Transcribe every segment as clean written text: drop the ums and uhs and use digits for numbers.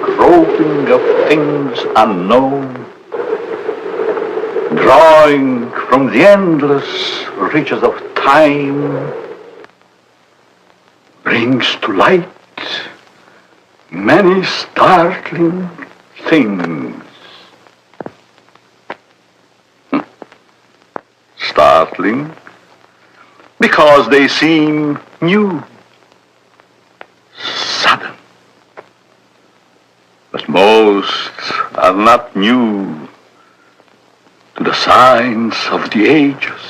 groping of things unknown, drawing from the endless reaches of time, brings to light many startling things. Startling because they seem new, sudden. But most are not new to the signs of the ages.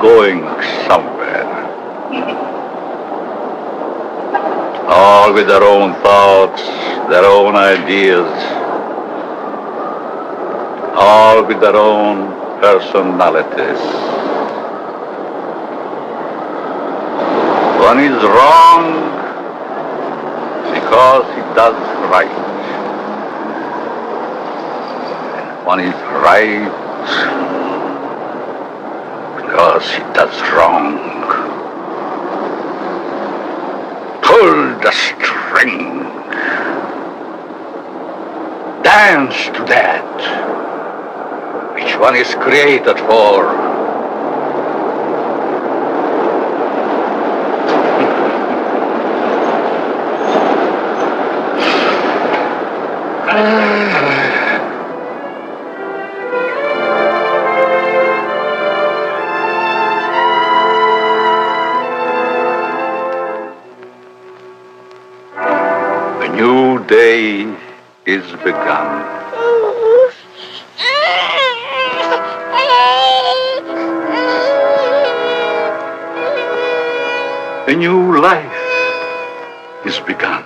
Going somewhere. All with their own thoughts, their own ideas, all with their own personalities. One is wrong because he does right. And one is right because he does wrong. Pull the string. Dance to that which one is created for. Day is begun. A new life is begun.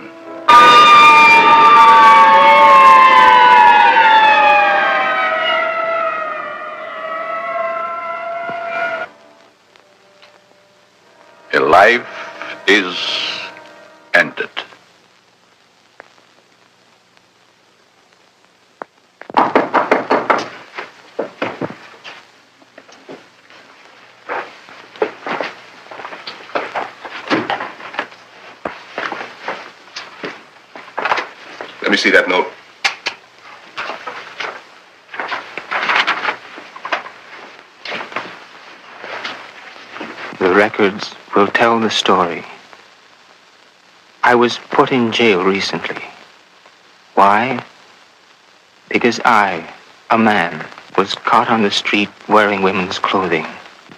A life is ended. Let me see that note. The records will tell the story. I was put in jail recently. Why? Because I, a man, was caught on the street wearing women's clothing.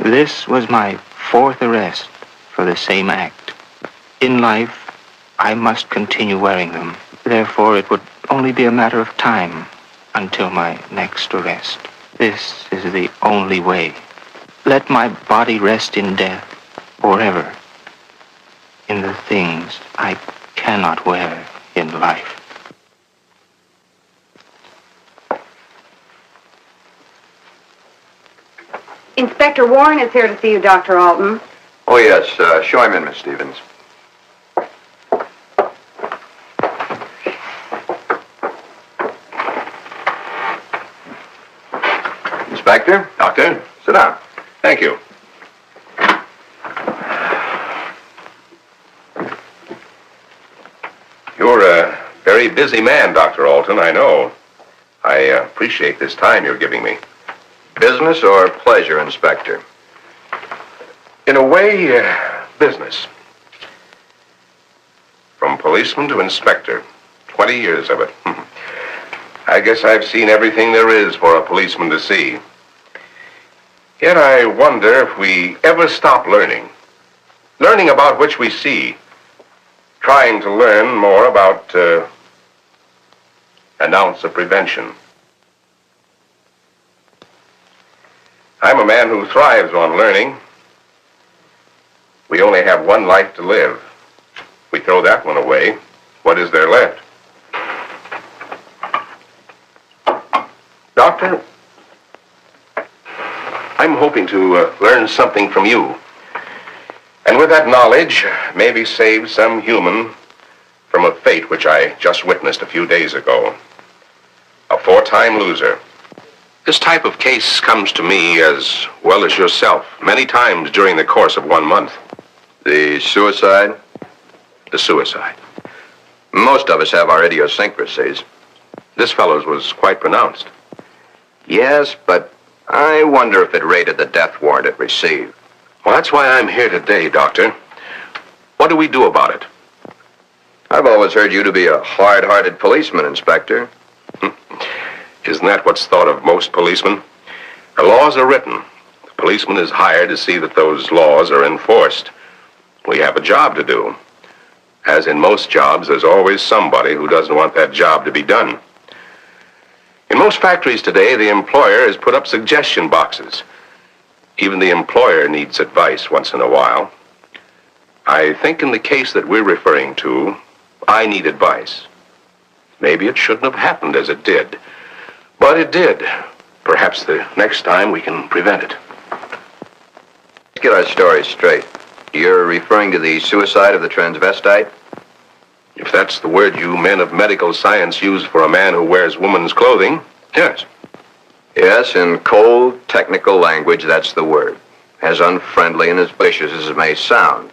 This was my 4th arrest for the same act. In life, I must continue wearing them. Therefore, it would only be a matter of time until my next arrest. This is the only way. Let my body rest in death forever in the things I cannot wear in life. Inspector Warren is here to see you, Dr. Alton. Oh, yes. Show him in, Miss Stevens. Inspector? Doctor? Sit down. Thank you. You're a very busy man, Dr. Alton, I know. I appreciate this time you're giving me. Business or pleasure, Inspector? In a way, business. From policeman to inspector. 20 years of it. I guess I've seen everything there is for a policeman to see. Yet I wonder if we ever stop learning. Learning about which we see. Trying to learn more about an ounce of prevention. I'm a man who thrives on learning. We only have one life to live. We throw that one away. What is there left? Doctor, I'm hoping to learn something from you. And with that knowledge, maybe save some human from a fate which I just witnessed a few days ago. A 4-time loser. This type of case comes to me as well as yourself many times during the course of 1 month. The suicide? The suicide. Most of us have our idiosyncrasies. This fellow's was quite pronounced. Yes, but I wonder if it rated the death warrant it received. Well, that's why I'm here today, Doctor. What do we do about it? I've always heard you to be a hard-hearted policeman, Inspector. Isn't that what's thought of most policemen? The laws are written. The policeman is hired to see that those laws are enforced. We have a job to do. As in most jobs, there's always somebody who doesn't want that job to be done. In most factories today, the employer has put up suggestion boxes. Even the employer needs advice once in a while. I think in the case that we're referring to, I need advice. Maybe it shouldn't have happened as it did. But it did. Perhaps the next time we can prevent it. Let's get our story straight. You're referring to the suicide of the transvestite? If that's the word you men of medical science use for a man who wears woman's clothing, yes. Yes, in cold, technical language, that's the word. As unfriendly and as vicious as it may sound.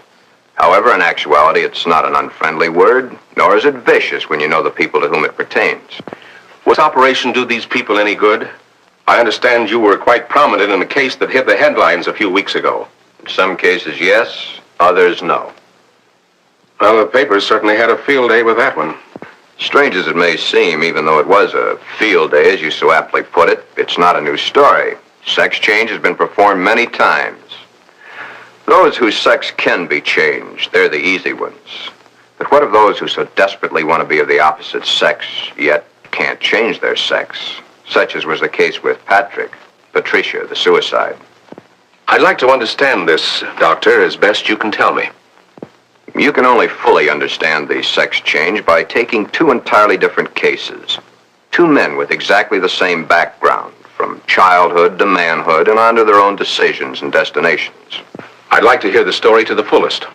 However, in actuality, it's not an unfriendly word, nor is it vicious when you know the people to whom it pertains. Would this operation do these people any good? I understand you were quite prominent in a case that hit the headlines a few weeks ago. In some cases, yes, others, no. Well, the papers certainly had a field day with that one. Strange as it may seem, even though it was a field day, as you so aptly put it, it's not a new story. Sex change has been performed many times. Those whose sex can be changed, they're the easy ones. But what of those who so desperately want to be of the opposite sex, yet can't change their sex? Such as was the case with Patricia, the suicide. I'd like to understand this, Doctor, as best you can tell me. You can only fully understand the sex change by taking 2 entirely different cases. 2 men with exactly the same background, from childhood to manhood and on to their own decisions and destinations. I'd like to hear the story to the fullest.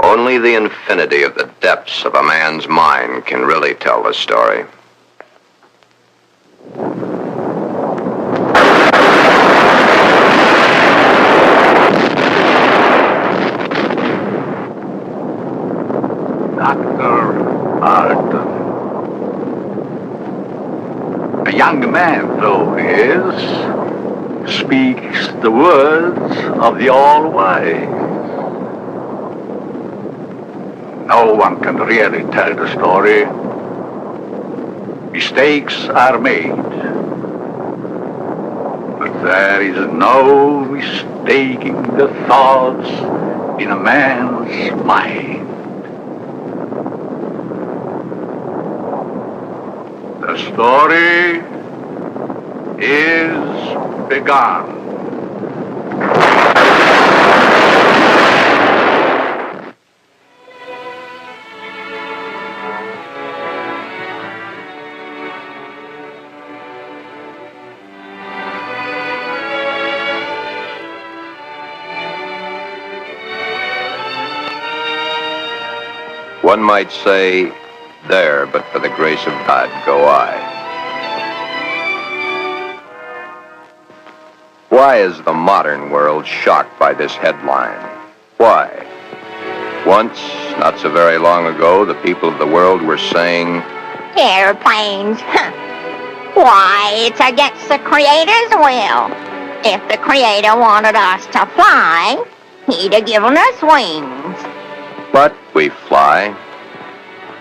Only the infinity of the depths of a man's mind can really tell the story. Dr. Alton. A young man, though he is, speaks the words of the All-Wise. No one can really tell the story. Mistakes are made. But there is no mistaking the thoughts in a man's mind. The story is begun. One might say, there, but for the grace of God, go I. Why is the modern world shocked by this headline? Why? Once, not so very long ago, the people of the world were saying, airplanes. Why, it's against the Creator's will. If the Creator wanted us to fly, He'd have given us wings. but we fly.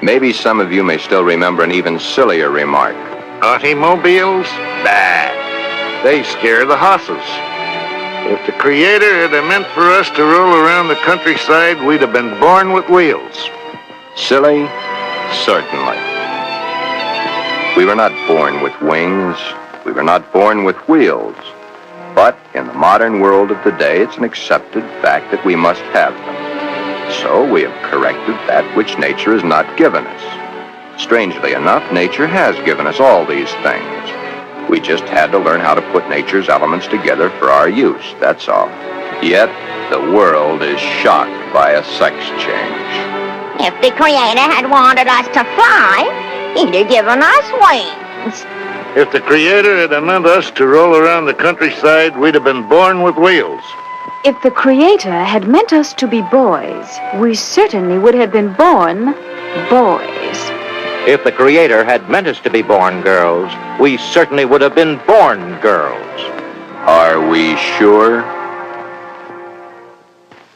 Maybe some of you may still remember an even sillier remark. Automobiles? Bah. They scare the horses. If the Creator had meant for us to roll around the countryside, we'd have been born with wheels. Silly? Certainly. We were not born with wings. We were not born with wheels. But in the modern world of today, it's an accepted fact that we must have them. So we have corrected that which nature has not given us. Strangely enough, nature has given us all these things. We just had to learn how to put nature's elements together for our use, that's all. Yet, the world is shocked by a sex change. If the Creator had wanted us to fly, He'd have given us wings. If the Creator had meant us to roll around the countryside, we'd have been born with wheels. If the Creator had meant us to be boys, we certainly would have been born boys. If the Creator had meant us to be born girls, we certainly would have been born girls. Are we sure?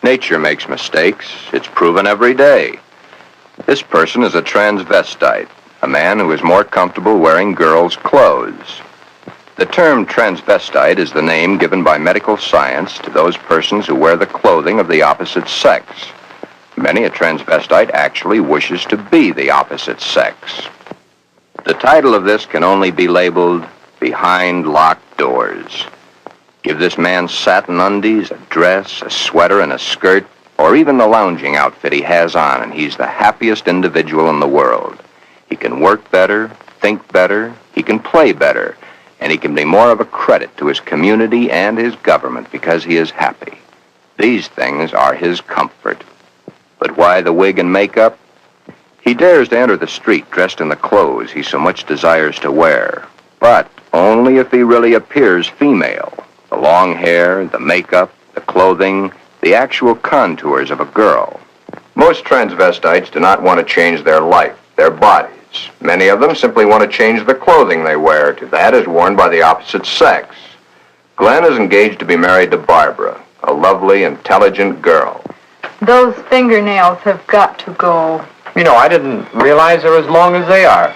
Nature makes mistakes. It's proven every day. This person is a transvestite, a man who is more comfortable wearing girls' clothes. The term transvestite is the name given by medical science to those persons who wear the clothing of the opposite sex. Many a transvestite actually wishes to be the opposite sex. The title of this can only be labeled Behind Locked Doors. Give this man satin undies, a dress, a sweater, and a skirt, or even the lounging outfit he has on, and he's the happiest individual in the world. He can work better, think better, he can play better, and he can be more of a credit to his community and his government because he is happy. These things are his comfort. But why the wig and makeup? He dares to enter the street dressed in the clothes he so much desires to wear, but only if he really appears female. The long hair, the makeup, the clothing, the actual contours of a girl. Most transvestites do not want to change their life, their bodies. Many of them simply want to change the clothing they wear to that is worn by the opposite sex. Glen is engaged to be married to Barbara, a lovely, intelligent girl. Those fingernails have got to go. You know, I didn't realize they're as long as they are.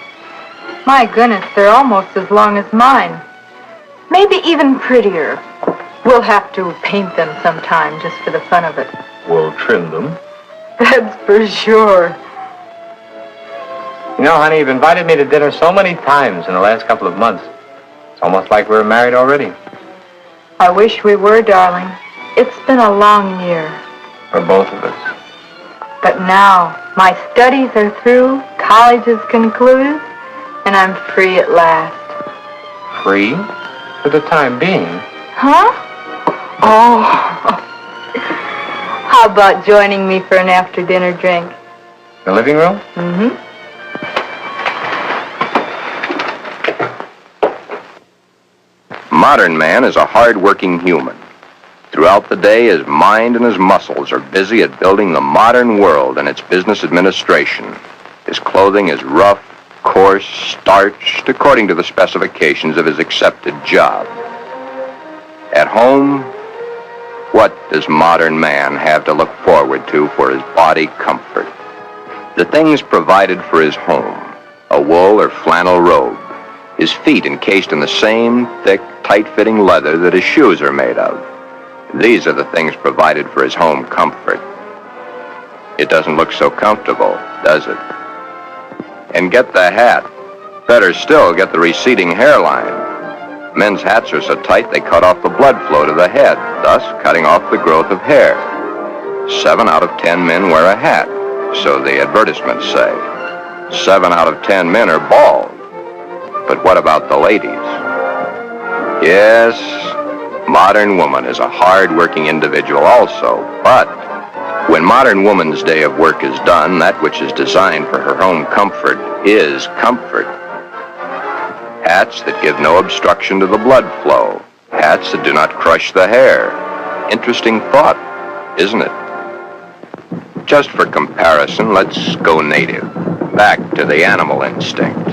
My goodness, they're almost as long as mine. Maybe even prettier. We'll have to paint them sometime just for the fun of it. We'll trim them. That's for sure. You know, honey, you've invited me to dinner so many times in the last couple of months. It's almost like we're married already. I wish we were, darling. It's been a long year. For both of us. But now, my studies are through, college is concluded, and I'm free at last. Free? For the time being. Huh? Oh. How about joining me for an after-dinner drink? The living room? Mm-hmm. Modern man is a hard-working human. Throughout the day, his mind and his muscles are busy at building the modern world and its business administration. His clothing is rough, coarse, starched, according to the specifications of his accepted job. At home, what does modern man have to look forward to for his body comfort? The things provided for his home, a wool or flannel robe, his feet encased in the same thick, tight-fitting leather that his shoes are made of. These are the things provided for his home comfort. It doesn't look so comfortable, does it? And get the hat. Better still, get the receding hairline. Men's hats are so tight they cut off the blood flow to the head, thus cutting off the growth of hair. 7 out of 10 men wear a hat, so the advertisements say. 7 out of 10 men are bald. But what about the ladies? Yes, modern woman is a hard-working individual also, but When modern woman's day of work is done, that which is designed for her home comfort is comfort. Hats that give no obstruction to the blood flow. Hats that do not crush the hair. Interesting thought, isn't it? Just for comparison, let's go native, back to the animal instinct.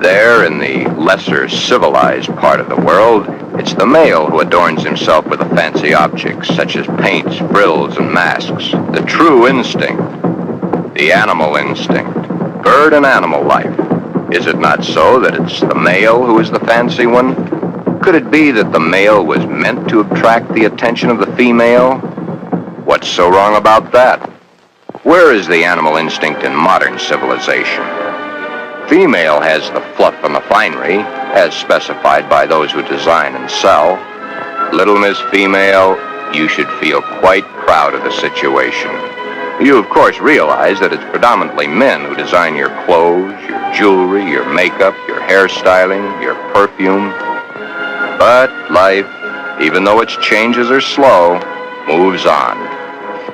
There, in the lesser civilized part of the world, it's the male who adorns himself with the fancy objects, such as paints, frills, and masks. The true instinct, the animal instinct, bird and animal life. Is it not so that it's the male who is the fancy one? Could it be that the male was meant to attract the attention of the female? What's so wrong about that? Where is the animal instinct in modern civilization? Female has the fluff and the finery, as specified by those who design and sell. Little Miss Female, you should feel quite proud of the situation. You, of course, realize that it's predominantly men who design your clothes, your jewelry, your makeup, your hairstyling, your perfume. But life, even though its changes are slow, moves on.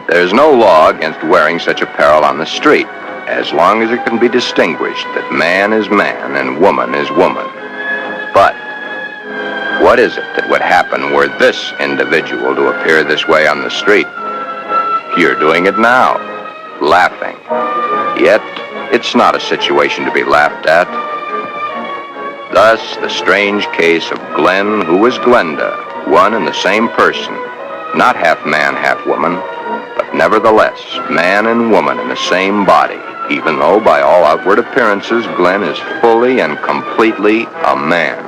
There's no law against wearing such apparel on the street, as long as it can be distinguished that man is man and woman is woman. But what is it that would happen were this individual to appear this way on the street? You're doing it now, laughing. Yet, it's not a situation to be laughed at. Thus, the strange case of Glen, who was Glenda, one and the same person, not half man, half woman, but nevertheless, man and woman in the same body, even though by all outward appearances, Glen is fully and completely a man.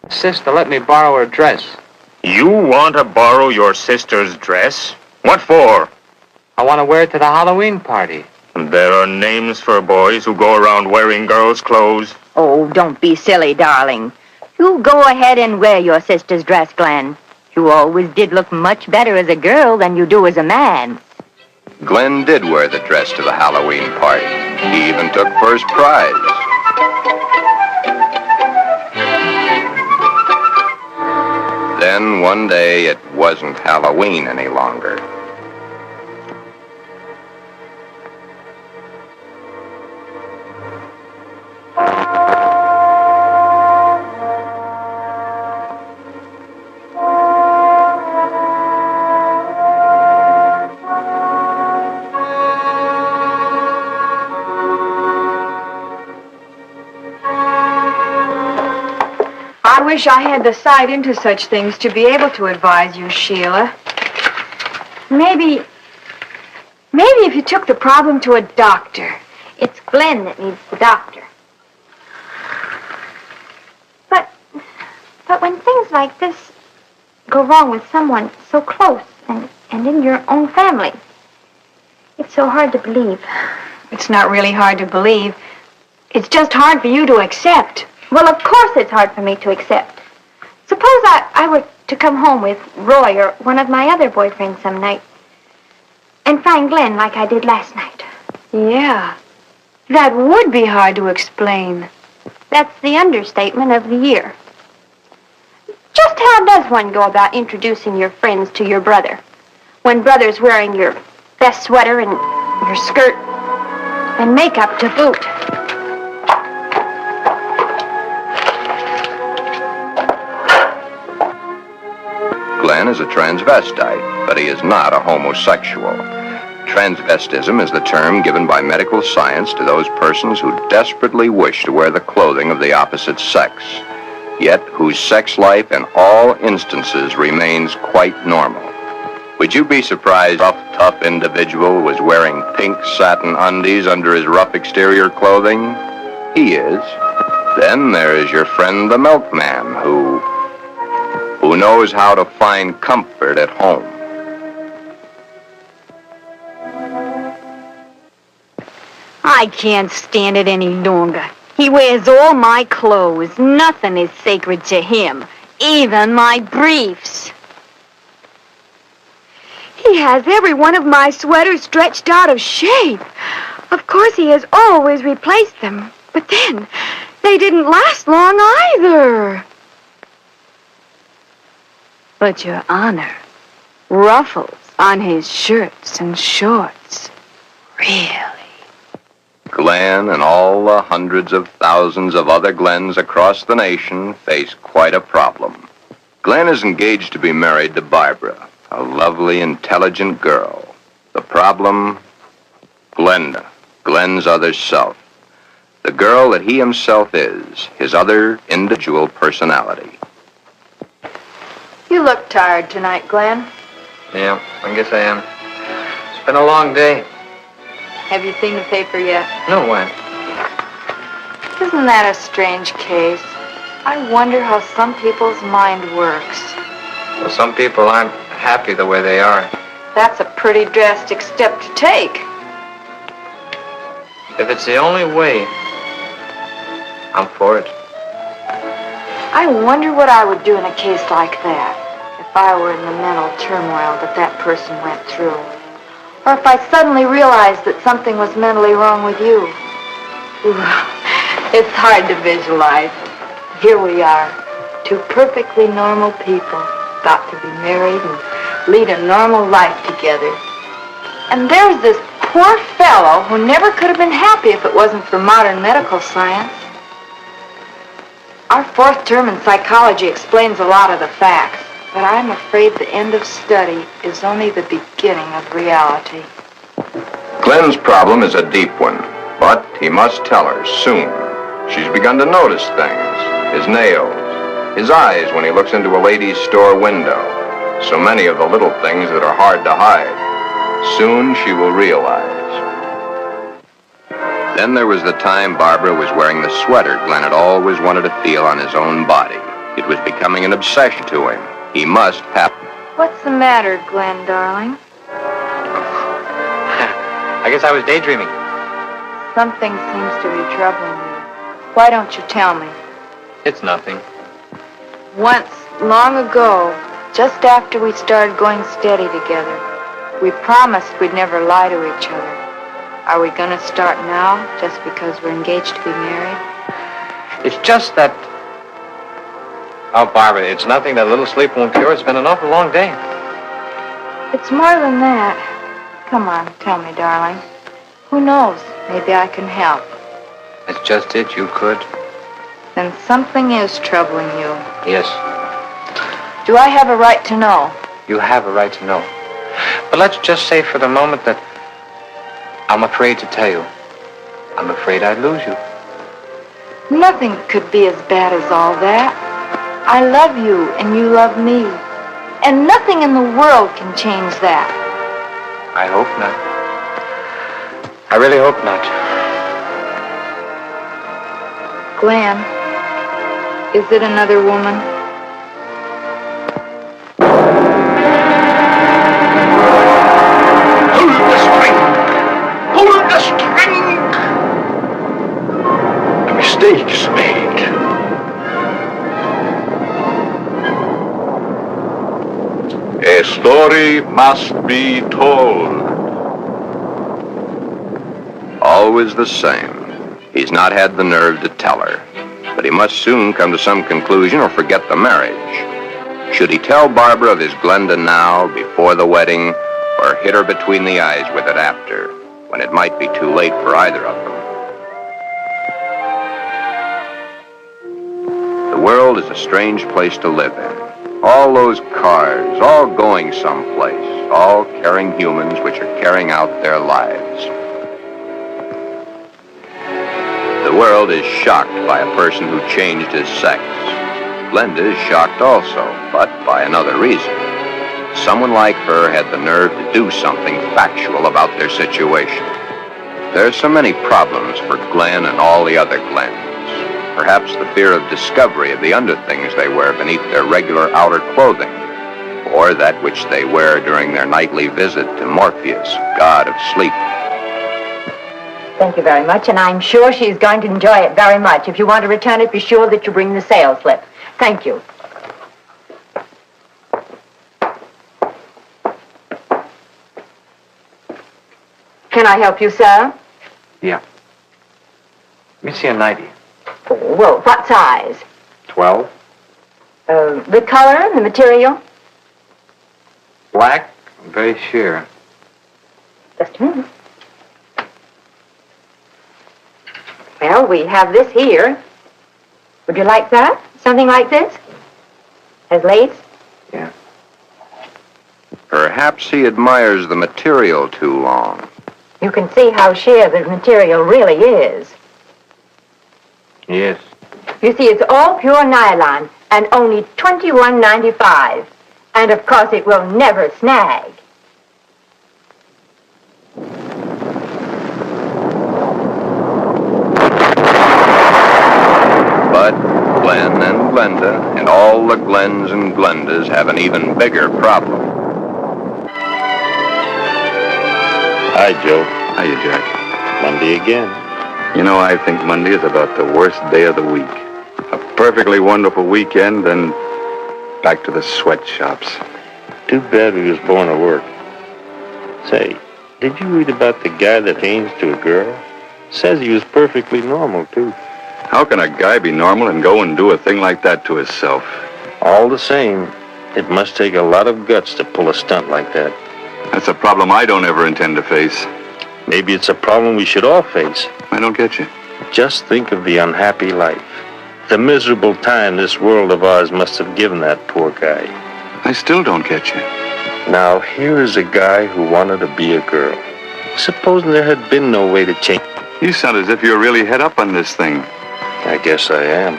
Sister, let me borrow her dress. You want to borrow your sister's dress? What for? I want to wear it to the Halloween party. There are names for boys who go around wearing girls' clothes. Oh, don't be silly, darling. You go ahead and wear your sister's dress, Glen. You always did look much better as a girl than you do as a man. Glen did wear the dress to the Halloween party. He even took first prize. Then one day it wasn't Halloween any longer. I wish I had the sight into such things to be able to advise you, Sheila. Maybe if you took the problem to a doctor. It's Glen that needs the doctor. But when things like this go wrong with someone so close and in your own family, it's so hard to believe. It's not really hard to believe. It's just hard for you to accept. Well, of course it's hard for me to accept. Suppose I were to come home with Roy or one of my other boyfriends some night and find Glen like I did last night. Yeah, that would be hard to explain. That's the understatement of the year. Just how does one go about introducing your friends to your brother when brother's wearing your best sweater and your skirt and makeup to boot? Glen is a transvestite, but he is not a homosexual. Transvestism is the term given by medical science to those persons who desperately wish to wear the clothing of the opposite sex, yet whose sex life in all instances remains quite normal. Would you be surprised if a tough individual was wearing pink satin undies under his rough exterior clothing? He is. Then there is your friend the milkman, who knows how to find comfort at home. I can't stand it any longer. He wears all my clothes. Nothing is sacred to him, even my briefs. He has every one of my sweaters stretched out of shape. Of course, he has always replaced them. But then, they didn't last long either. But, Your Honor, ruffles on his shirts and shorts. Really? Glen and all the hundreds of thousands of other Glens across the nation face quite a problem. Glen is engaged to be married to Barbara, a lovely, intelligent girl. The problem? Glenda, Glen's other self. The girl that he himself is, his other individual personality. You look tired tonight, Glen. Yeah, I guess I am. It's been a long day. Have you seen the paper yet? No, why? Isn't that a strange case? I wonder how some people's mind works. Well, some people aren't happy the way they are. That's a pretty drastic step to take. If it's the only way, I'm for it. I wonder what I would do in a case like that if I were in the mental turmoil that person went through. Or if I suddenly realized that something was mentally wrong with you. It's hard to visualize. Here we are, two perfectly normal people, got to be married and lead a normal life together. And there's this poor fellow who never could have been happy if it wasn't for modern medical science. Our fourth term in psychology explains a lot of the facts, but I'm afraid the end of study is only the beginning of reality. Glen's problem is a deep one, but he must tell her soon. She's begun to notice things. His nails, his eyes when he looks into a lady's store window. So many of the little things that are hard to hide. Soon she will realize. Then there was the time Barbara was wearing the sweater Glen had always wanted to feel on his own body. It was becoming an obsession to him. He must have. What's the matter, Glen, darling? I guess I was daydreaming. Something seems to be troubling you. Why don't you tell me? It's nothing. Once, long ago, just after we started going steady together, we promised we'd never lie to each other. Are we going to start now, just because we're engaged to be married? It's just that... Oh, Barbara, it's nothing that a little sleep won't cure. It's been an awful long day. It's more than that. Come on, tell me, darling. Who knows? Maybe I can help. That's just it. You could. Then something is troubling you. Yes. Do I have a right to know? You have a right to know. But let's just say for the moment that I'm afraid to tell you. I'm afraid I'd lose you. Nothing could be as bad as all that. I love you and you love me. And nothing in the world can change that. I hope not. I really hope not. Glen, is it another woman? Hold the string! Hold the string! A mistake's made. A story must be told. Always the same. He's not had the nerve to tell her. But he must soon come to some conclusion or forget the marriage. Should he tell Barbara of his Glenda now, before the wedding, or hit her between the eyes with it after, when it might be too late for either of them? The world is a strange place to live in. All those cars, all going someplace, all carrying humans which are carrying out their lives. The world is shocked by a person who changed his sex. Glenda is shocked also, but by another reason. Someone like her had the nerve to do something factual about their situation. There are so many problems for Glen and all the other Glens. Perhaps the fear of discovery of the underthings they wear beneath their regular outer clothing, or that which they wear during their nightly visit to Morpheus, god of sleep. Thank you very much, and I'm sure she's going to enjoy it very much. If you want to return it, be sure that you bring the sales slip. Thank you. Can I help you, sir? Yeah. Let me see a 90. Oh, well, what size? 12. The color, the material? Black? I'm very sure. Just a minute. Well, we have this here. Would you like that? Something like this? Has lace? Yeah. Perhaps he admires the material too long. You can see how sheer the material really is. Yes. You see, it's all pure nylon and only $21.95. And of course, it will never snag. But Glen and Glenda and all the Glens and Glendas have an even bigger problem. Hi, Joe. Hiya, Jack. Monday again. You know, I think Monday is about the worst day of the week. A perfectly wonderful weekend, then back to the sweatshops. Too bad we was born to work. Say, did you read about the guy that aims to a girl? Says he was perfectly normal, too. How can a guy be normal and go and do a thing like that to himself? All the same, it must take a lot of guts to pull a stunt like that. That's a problem I don't ever intend to face. Maybe it's a problem we should all face. I don't get you. Just think of the unhappy life. The miserable time this world of ours must have given that poor guy. I still don't get you. Now, here is a guy who wanted to be a girl. Supposing there had been no way to change. You sound as if you're really head up on this thing. I guess I am.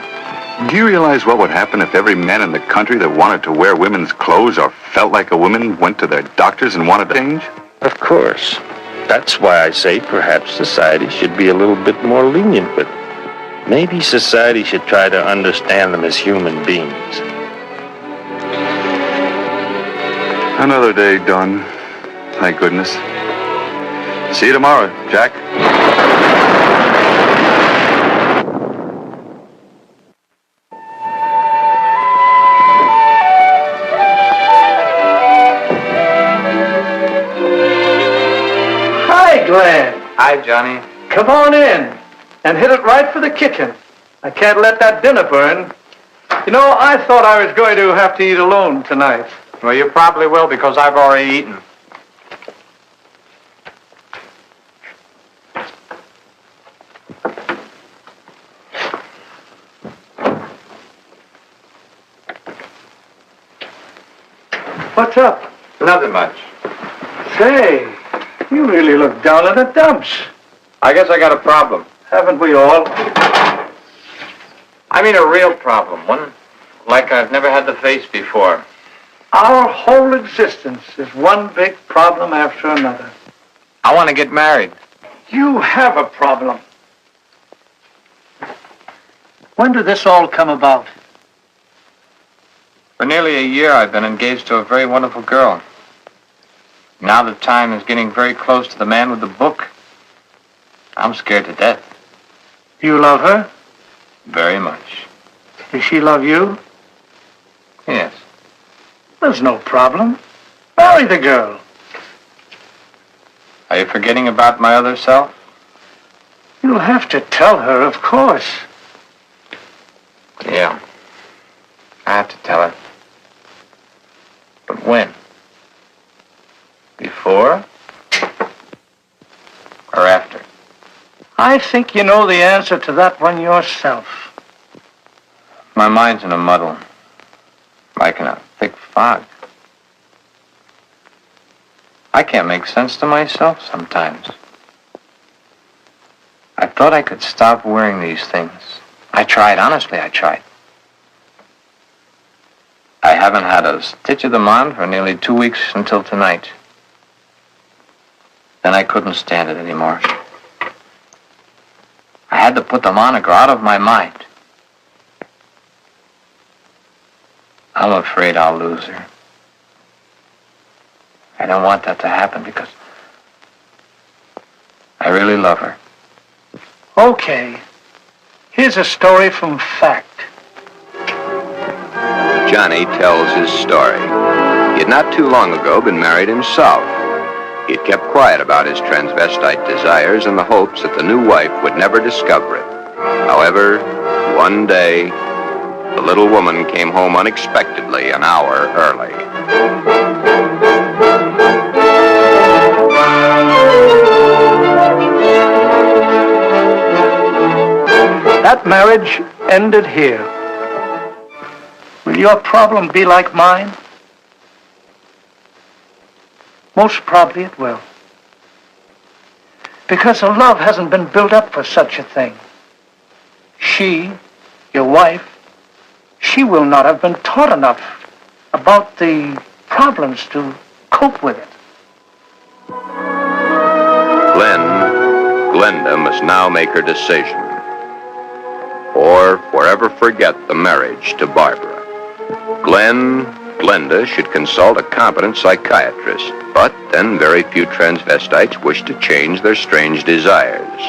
Do you realize what would happen if every man in the country that wanted to wear women's clothes or felt like a woman went to their doctors and wanted to change? Of course. That's why I say perhaps society should be a little bit more lenient with them. Maybe society should try to understand them as human beings. Another day done. Thank goodness. See you tomorrow, Jack. Hi, Glen. Hi, Johnny. Come on in and hit it right for the kitchen. I can't let that dinner burn. You know, I thought I was going to have to eat alone tonight. Well, you probably will because I've already eaten. What's up? Nothing much. Say, you really look down in the dumps. I guess I got a problem. Haven't we all? I mean a real problem, one like I've never had to face before. Our whole existence is one big problem after another. I want to get married. You have a problem. When did this all come about? For nearly a year, I've been engaged to a very wonderful girl. Now the time is getting very close to the man with the book. I'm scared to death. You love her? Very much. Does she love you? Yes. There's no problem. Marry the girl. Are you forgetting about my other self? You'll have to tell her, of course. Yeah. I have to tell her. But when? Before? Or after? I think you know the answer to that one yourself. My mind's in a muddle. Like in a thick fog. I can't make sense to myself sometimes. I thought I could stop wearing these things. I tried, honestly, I tried. I haven't had a stitch of them on for nearly 2 weeks until tonight. Then I couldn't stand it anymore. I had to put them on or go out of my mind. I'm afraid I'll lose her. I don't want that to happen because I really love her. Okay. Here's a story from fact. Johnny tells his story. He had not too long ago been married himself. He had kept quiet about his transvestite desires in the hopes that the new wife would never discover it. However, one day, the little woman came home unexpectedly an hour early. That marriage ended here. Will your problem be like mine? Most probably it will. Because her love hasn't been built up for such a thing. She, your wife, she will not have been taught enough about the problems to cope with it. Glenda must now make her decision, or forever forget the marriage to Barbara. Glenda should consult a competent psychiatrist, but then very few transvestites wish to change their strange desires.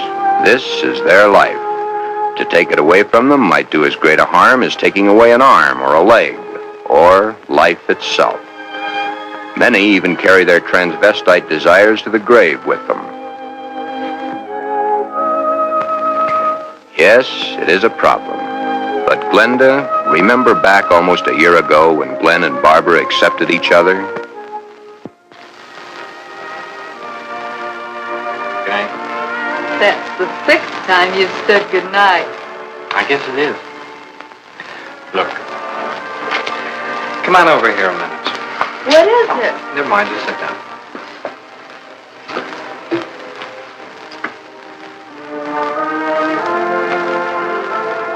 This is their life. To take it away from them might do as great a harm as taking away an arm or a leg, or life itself. Many even carry their transvestite desires to the grave with them. Yes, it is a problem. But Glenda, remember back almost a year ago when Glen and Barbara accepted each other? Okay. That's the 6th time you've said goodnight. I guess it is. Look. Come on over here a minute. What is it? Never mind, just sit down.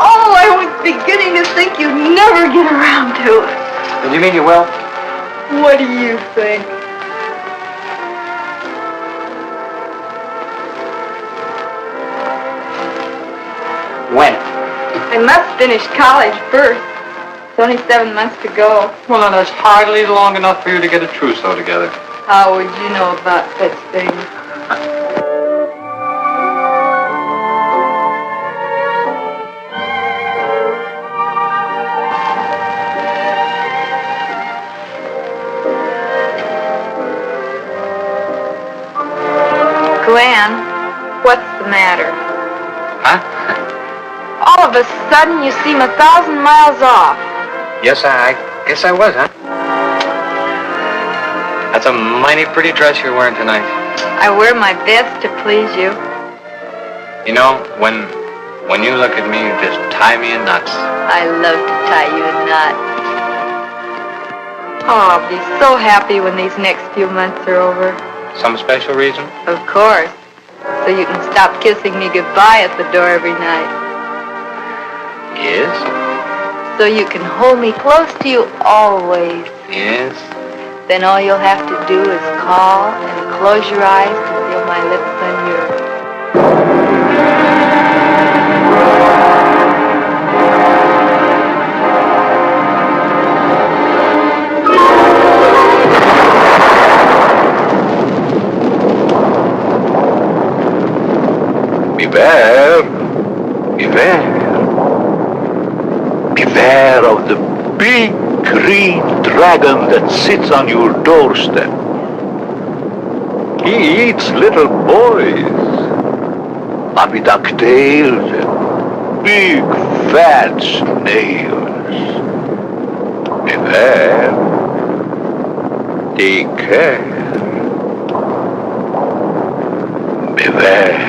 Oh, I was beginning to think you'd never get around to it. Did you mean you will? What do you think? When? I must finish college first. It's only 7 months to go. Well, now, that's hardly long enough for you to get a trousseau together. How would you know about such things? Glen, what's the matter? Huh? All of a sudden, you seem 1,000 miles off. Yes, I guess I was, huh? That's a mighty pretty dress you're wearing tonight. I wear my best to please you. You know, when you look at me, you just tie me in knots. I love to tie you in knots. Oh, I'll be so happy when these next few months are over. Some special reason? Of course. So you can stop kissing me goodbye at the door every night. Yes. So you can hold me close to you always. Yes. Then all you'll have to do is call and close your eyes to feel my lips on yours. Beware of the big green dragon that sits on your doorstep. He eats little boys, puppy ducktails, and big fat snails. Beware. Take care. Beware.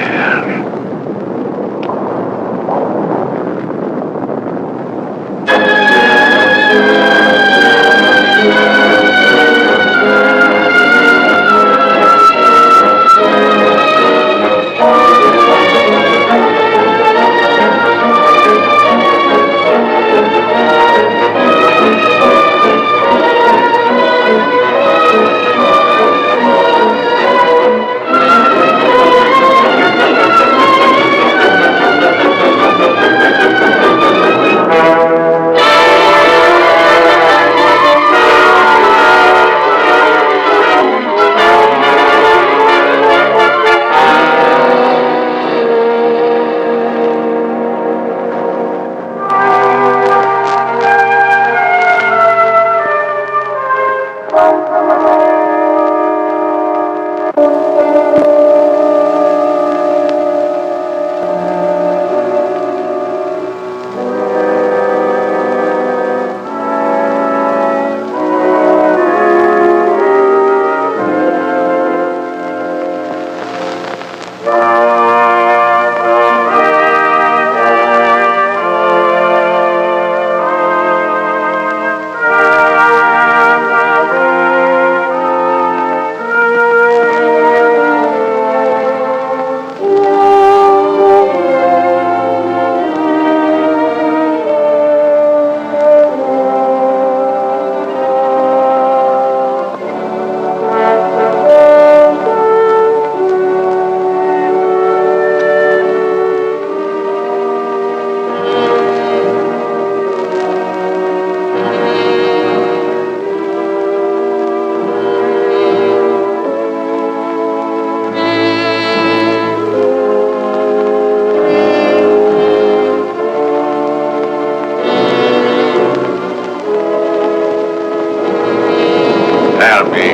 me.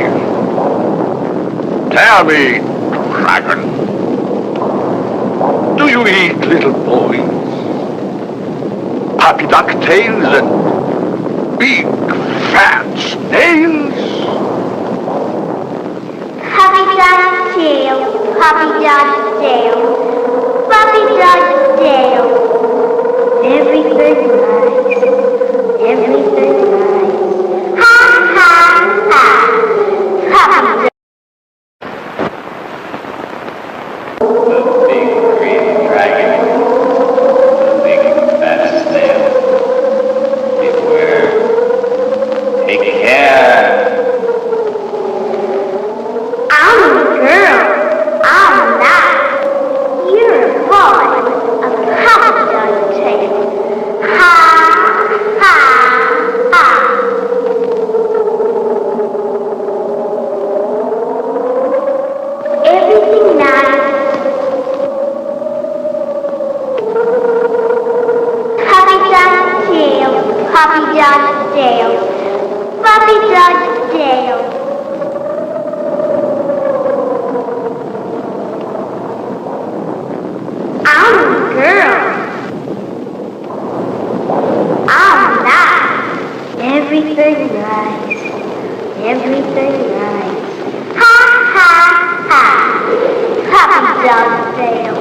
Tell me, dragon, do you eat little boys? Puppy ducktails and big fat snails? Puppy dog tail, puppy dog tail, puppy dog tail. Everything nice, everything nice. Ha ha ha, puppy dog. The big green dragon, the big fat snail. Beware. Take care. I'm a girl, I'm not. You're a boy with a puppy dog tail. Ha ha ha. Everything nice. Puppy dog tail, puppy dog tail, puppy dog tail. I'm a girl. I'm not. Everything nice. Everything nice. Ha ha ha. Puppy dog tail.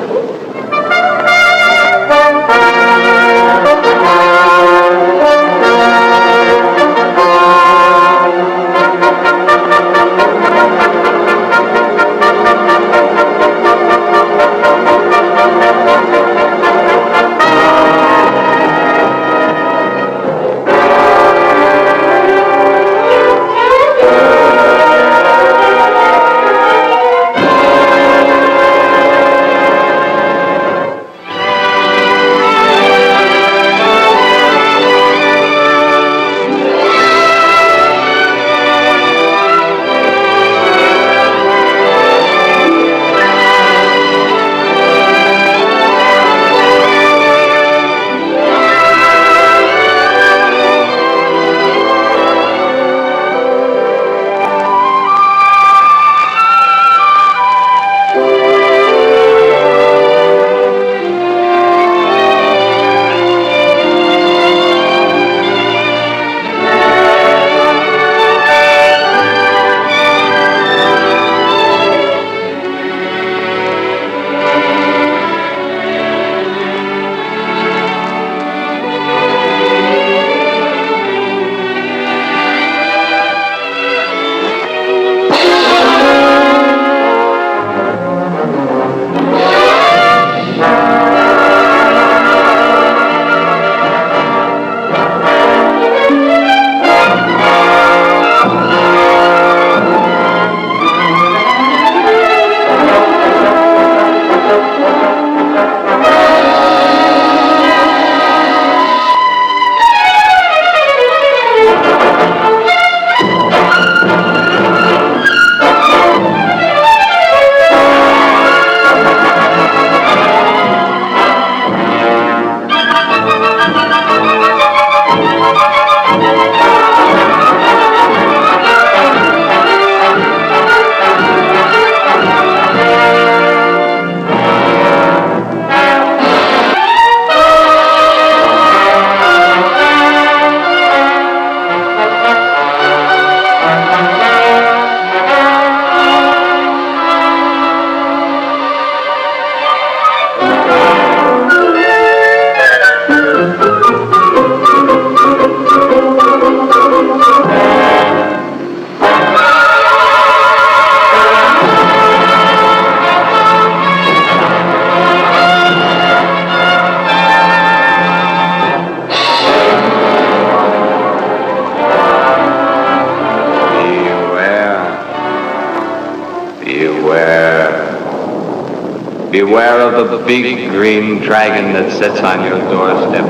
Beware of the big green dragon that sits on your doorstep.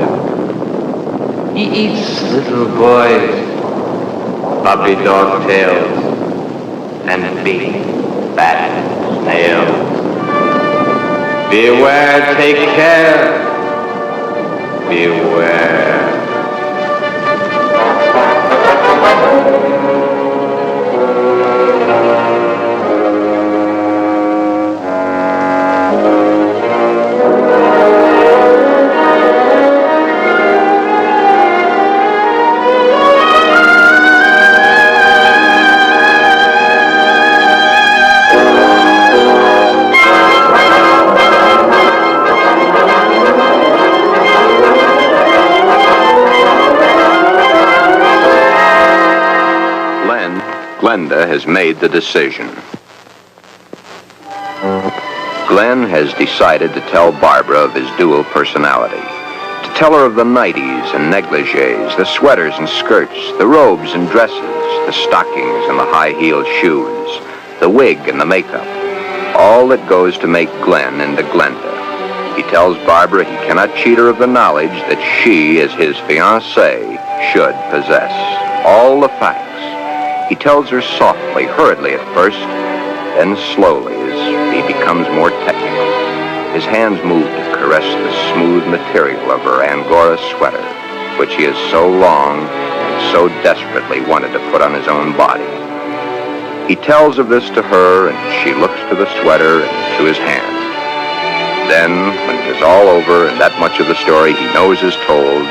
He eats little boys, puppy dog tails, and big fat snails. Beware, take care. Beware. Glenda has made the decision. Glen has decided to tell Barbara of his dual personality. To tell her of the nighties and negligees, the sweaters and skirts, the robes and dresses, the stockings and the high-heeled shoes, the wig and the makeup. All that goes to make Glen into Glenda. He tells Barbara he cannot cheat her of the knowledge that she, as his fiancée, should possess. All the facts. He tells her softly, hurriedly at first, then slowly as he becomes more technical. His hands move to caress the smooth material of her Angora sweater, which he has so long and so desperately wanted to put on his own body. He tells of this to her, and she looks to the sweater and to his hand. Then, when it is all over and that much of the story he knows is told,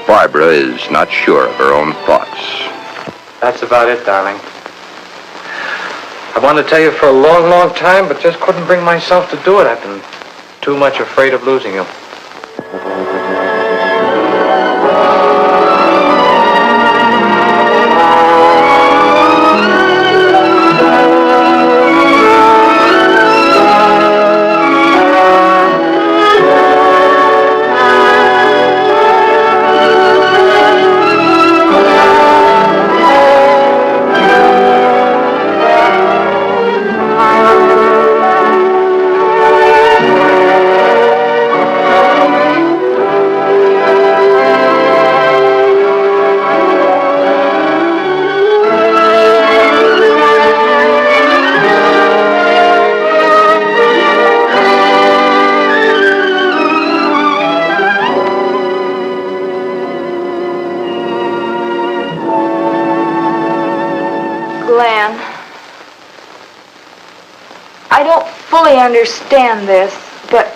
Barbara is not sure of her own thoughts. That's about it, darling. I wanted to tell you for a long, long time, but just couldn't bring myself to do it. I've been too much afraid of losing you. Glen, I don't fully understand this, but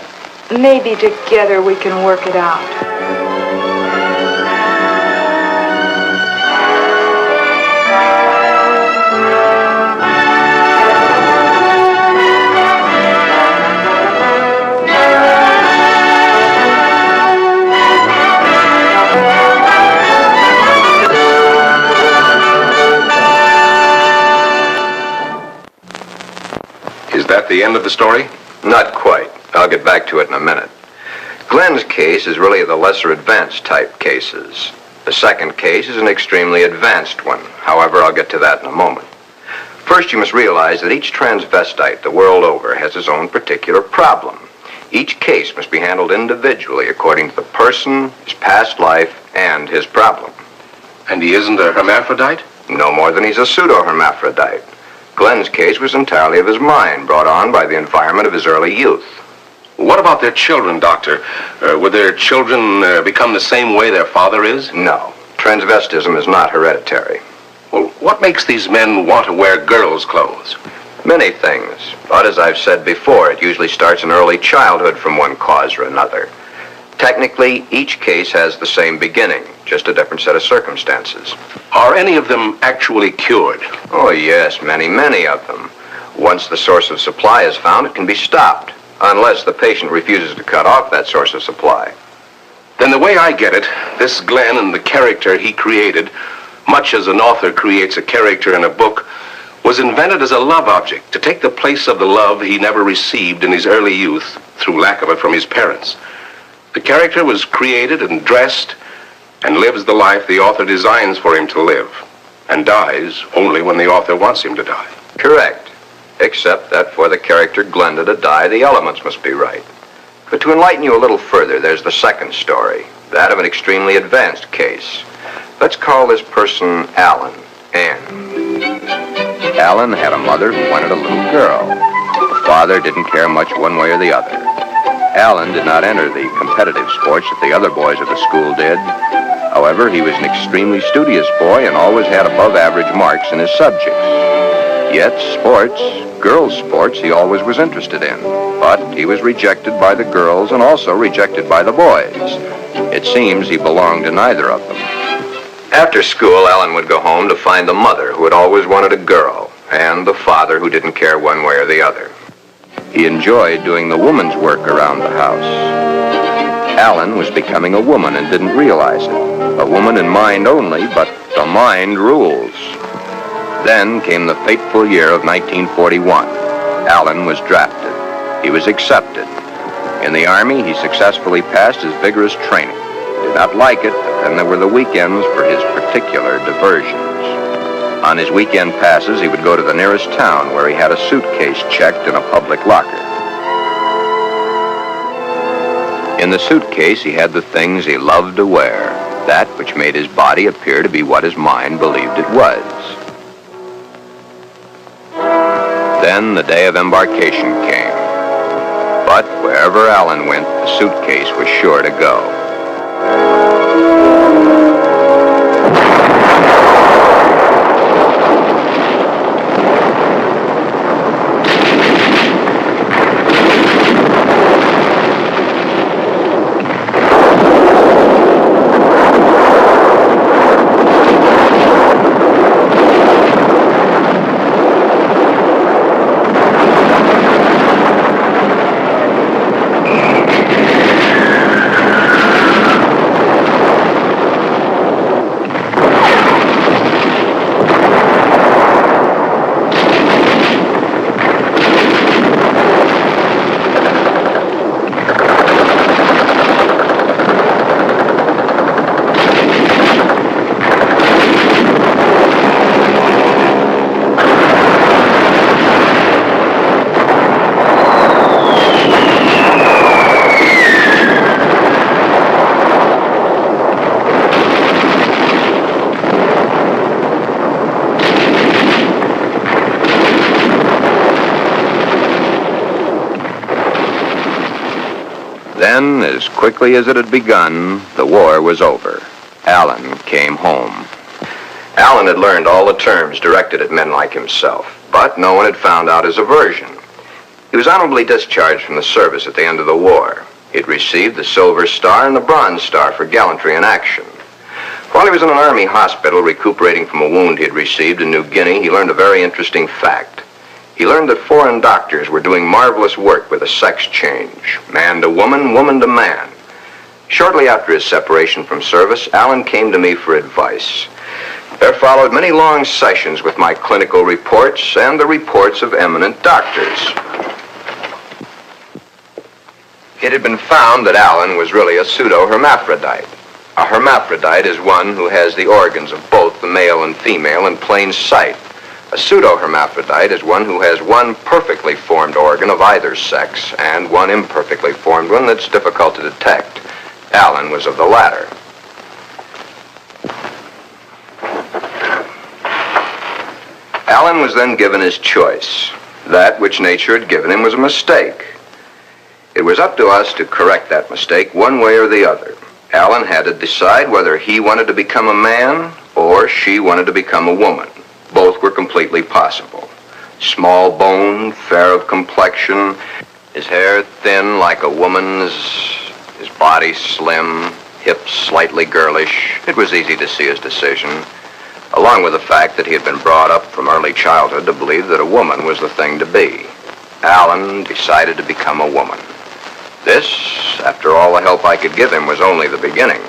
maybe together we can work it out. Is that the end of the story? Not quite. I'll get back to it in a minute. Glen's case is really the lesser advanced type cases. The second case is an extremely advanced one. However, I'll get to that in a moment. First, you must realize that each transvestite the world over has his own particular problem. Each case must be handled individually according to the person, his past life, and his problem. And he isn't a hermaphrodite? No more than he's a pseudo-hermaphrodite. Glen's case was entirely of his mind, brought on by the environment of his early youth. What about their children, Doctor? Would their children become the same way their father is? No. Transvestism is not hereditary. Well, what makes these men want to wear girls' clothes? Many things. But as I've said before, it usually starts in early childhood from one cause or another. Technically, each case has the same beginning, just a different set of circumstances. Are any of them actually cured? Oh, yes, many, many of them. Once the source of supply is found, it can be stopped, unless the patient refuses to cut off that source of supply. Then the way I get it, this Glen and the character he created, much as an author creates a character in a book, was invented as a love object to take the place of the love he never received in his early youth through lack of it from his parents. The character was created and dressed and lives the life the author designs for him to live, and dies only when the author wants him to die. Correct. Except that for the character Glenda to die, the elements must be right. But to enlighten you a little further, there's the second story, that of an extremely advanced case. Let's call this person Alan, Ann. Alan had a mother who wanted a little girl. The father didn't care much one way or the other. Alan did not enter the competitive sports that the other boys of the school did. However, he was an extremely studious boy and always had above-average marks in his subjects. Yet sports, girls' sports, he always was interested in. But he was rejected by the girls and also rejected by the boys. It seems he belonged to neither of them. After school, Alan would go home to find the mother who had always wanted a girl and the father who didn't care one way or the other. He enjoyed doing the woman's work around the house. Alan was becoming a woman and didn't realize it. A woman in mind only, but the mind rules. Then came the fateful year of 1941. Alan was drafted. He was accepted. In the Army, he successfully passed his vigorous training. Did not like it, but then there were the weekends for his particular diversions. On his weekend passes, he would go to the nearest town where he had a suitcase checked in a public locker. In the suitcase, he had the things he loved to wear, that which made his body appear to be what his mind believed it was. Then the day of embarkation came. But wherever Alan went, the suitcase was sure to go. Then, as quickly as it had begun, the war was over. Alan came home. Alan had learned all the terms directed at men like himself, but no one had found out his aversion. He was honorably discharged from the service at the end of the war. He had received the Silver Star and the Bronze Star for gallantry in action. While he was in an Army hospital recuperating from a wound he had received in New Guinea, he learned a very interesting fact. He learned that foreign doctors were doing marvelous work with a sex change, man to woman, woman to man. Shortly after his separation from service, Alan came to me for advice. There followed many long sessions with my clinical reports and the reports of eminent doctors. It had been found that Alan was really a pseudo-hermaphrodite. A hermaphrodite is one who has the organs of both the male and female in plain sight. A pseudo-hermaphrodite is one who has one perfectly formed organ of either sex and one imperfectly formed one that's difficult to detect. Alan was of the latter. Alan was then given his choice. That which nature had given him was a mistake. It was up to us to correct that mistake one way or the other. Alan had to decide whether he wanted to become a man or she wanted to become a woman. Both were completely possible. Small-boned, fair of complexion, his hair thin like a woman's, his body slim, hips slightly girlish. It was easy to see his decision, along with the fact that he had been brought up from early childhood to believe that a woman was the thing to be. Alan decided to become a woman. This, after all the help I could give him, was only the beginning.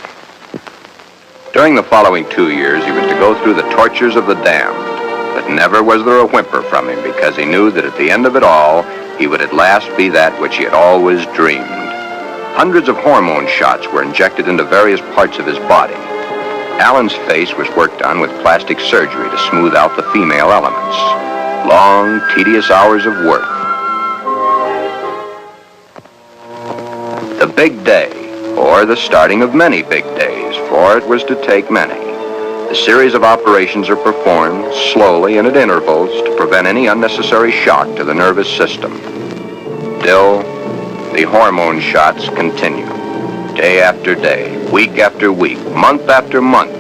During the following 2 years, he was to go through the tortures of the damned, but never was there a whimper from him because he knew that at the end of it all, he would at last be that which he had always dreamed. Hundreds of hormone shots were injected into various parts of his body. Alan's face was worked on with plastic surgery to smooth out the female elements. Long, tedious hours of work. The big day, or the starting of many big days, for it was to take many. The series of operations are performed slowly and at intervals to prevent any unnecessary shock to the nervous system. Still, the hormone shots continue, day after day, week after week, month after month.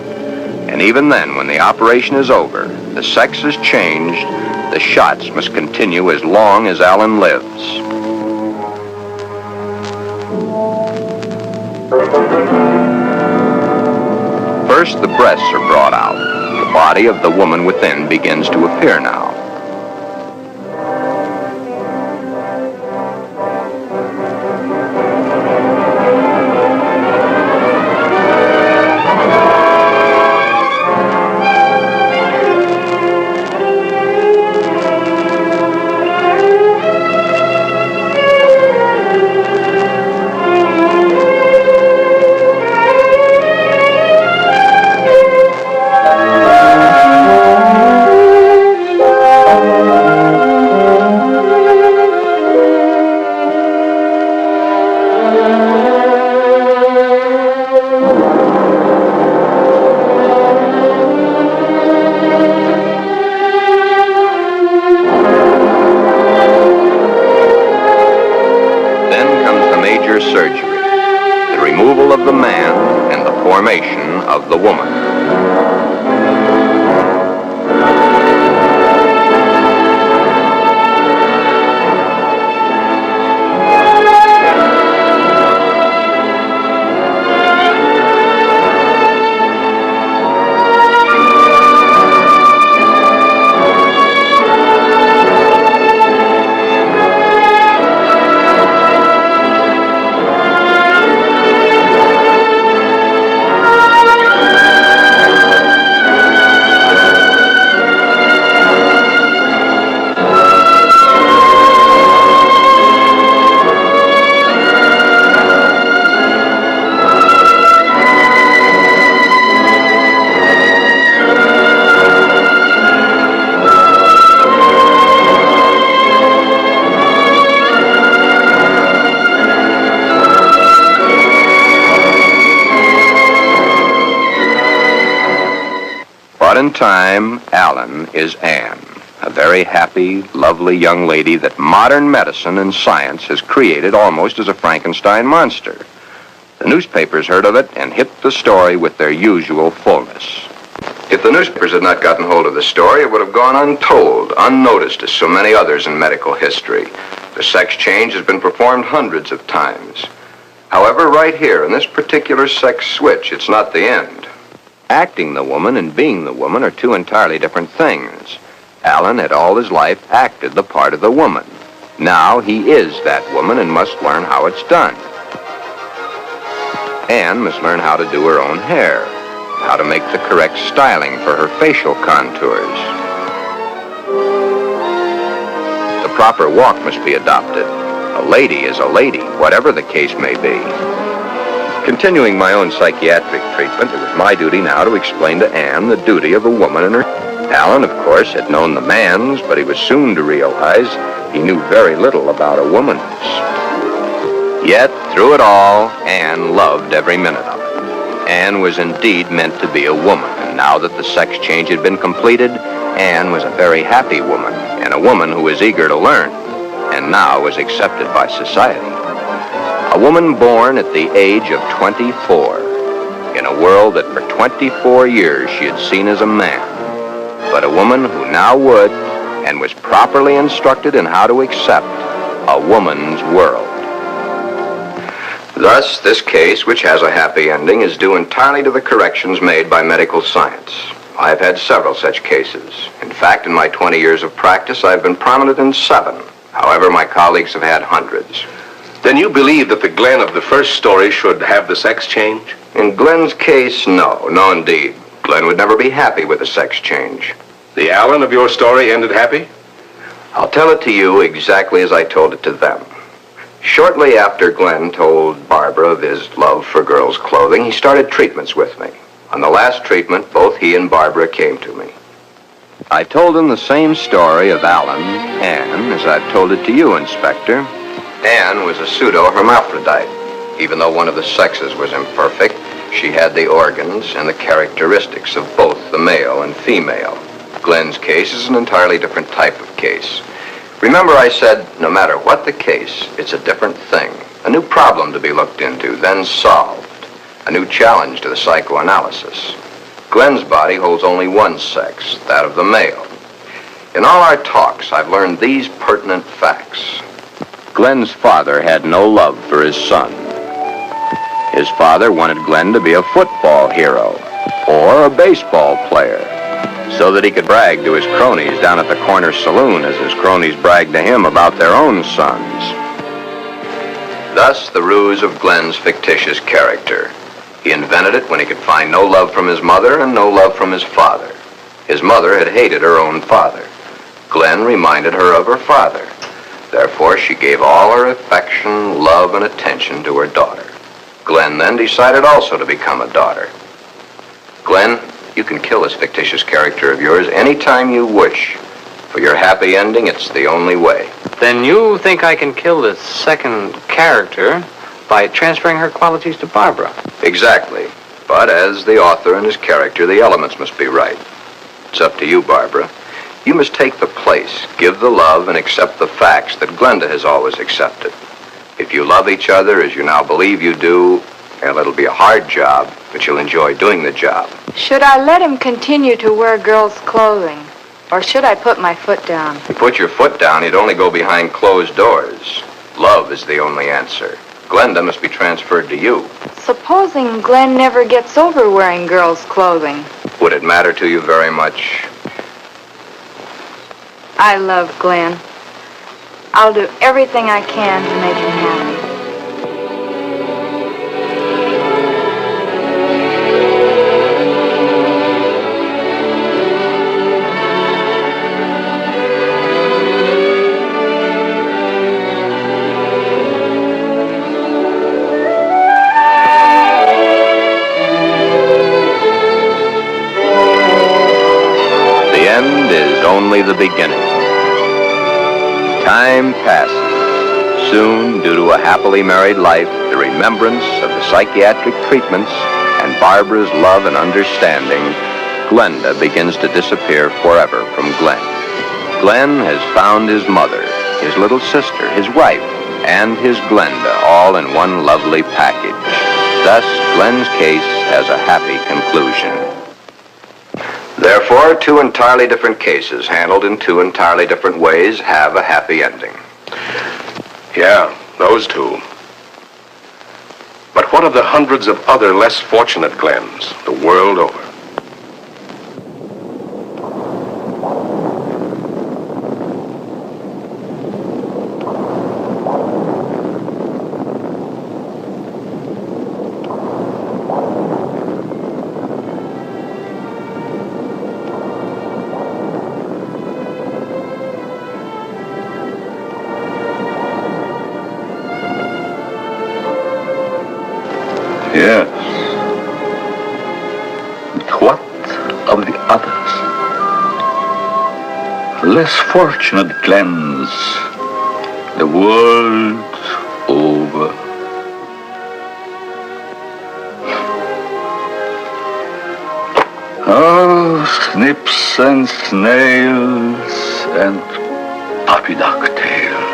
And even then, when the operation is over, the sex is changed, the shots must continue as long as Alan lives. First, the breasts are brought out. The body of the woman within begins to appear now. the woman. But in time, Alan is Anne, a very happy, lovely young lady that modern medicine and science has created almost as a Frankenstein monster. The newspapers heard of it and hit the story with their usual fullness. If the newspapers had not gotten hold of the story, it would have gone untold, unnoticed as so many others in medical history. The sex change has been performed hundreds of times. However, right here, in this particular sex switch, it's not the end. Acting the woman and being the woman are two entirely different things. Alan had all his life acted the part of the woman. Now he is that woman and must learn how it's done. Anne must learn how to do her own hair, how to make the correct styling for her facial contours. The proper walk must be adopted. A lady is a lady, whatever the case may be. Continuing my own psychiatric treatment, it was my duty now to explain to Anne the duty of a woman and her. Alan, of course, had known the man's, but he was soon to realize he knew very little about a woman's. Yet, through it all, Anne loved every minute of it. Anne was indeed meant to be a woman, and now that the sex change had been completed, Anne was a very happy woman, and a woman who was eager to learn, and now was accepted by society. A woman born at the age of 24, in a world that for 24 years she had seen as a man, but a woman who now would, and was properly instructed in how to accept, a woman's world. Thus, this case, which has a happy ending, is due entirely to the corrections made by medical science. I've had several such cases. In fact, in my 20 years of practice, I've been prominent in 7. However, my colleagues have had hundreds. Then you believe that the Glen of the first story should have the sex change? In Glen's case, no. No, indeed. Glen would never be happy with a sex change. The Alan of your story ended happy? I'll tell it to you exactly as I told it to them. Shortly after Glen told Barbara of his love for girls' clothing, he started treatments with me. On the last treatment, both he and Barbara came to me. I told him the same story of Alan, Anne, as I've told it to you, Inspector. Anne was a pseudo-hermaphrodite. Even though one of the sexes was imperfect, she had the organs and the characteristics of both the male and female. Glen's case is an entirely different type of case. Remember I said, no matter what the case, it's a different thing. A new problem to be looked into, then solved. A new challenge to the psychoanalysis. Glen's body holds only one sex, that of the male. In all our talks, I've learned these pertinent facts. Glen's father had no love for his son. His father wanted Glen to be a football hero or a baseball player so that he could brag to his cronies down at the corner saloon as his cronies bragged to him about their own sons. Thus, the ruse of Glen's fictitious character. He invented it when he could find no love from his mother and no love from his father. His mother had hated her own father. Glen reminded her of her father. Therefore, she gave all her affection, love, and attention to her daughter. Glen then decided also to become a daughter. Glen, you can kill this fictitious character of yours anytime you wish. For your happy ending, it's the only way. Then you think I can kill this second character by transferring her qualities to Barbara? Exactly. But as the author and his character, the elements must be right. It's up to you, Barbara. You must take the place, give the love, and accept the facts that Glenda has always accepted. If you love each other as you now believe you do, well, it'll be a hard job. but you'll enjoy doing the job. Should I let him continue to wear girls' clothing? Or should I put my foot down? If you put your foot down, he'd only go behind closed doors. Love is the only answer. Glenda must be transferred to you. Supposing Glen never gets over wearing girls' clothing. Would it matter to you very much? I love Glen. I'll do everything I can to make him happy. The end is only the beginning. Time passes. Soon, due to a happily married life, the remembrance of the psychiatric treatments, and Barbara's love and understanding, Glenda begins to disappear forever from Glen. Glen has found his mother, his little sister, his wife, and his Glenda all in one lovely package. Thus, Glen's case has a happy conclusion. Therefore, two entirely different cases, handled in two entirely different ways, have a happy ending. Yeah, those two. But what of the hundreds of other less fortunate Glens the world over? Yes. But what of the others? Less fortunate Glens, the world over. Oh, snips and snails and puppy dog tails.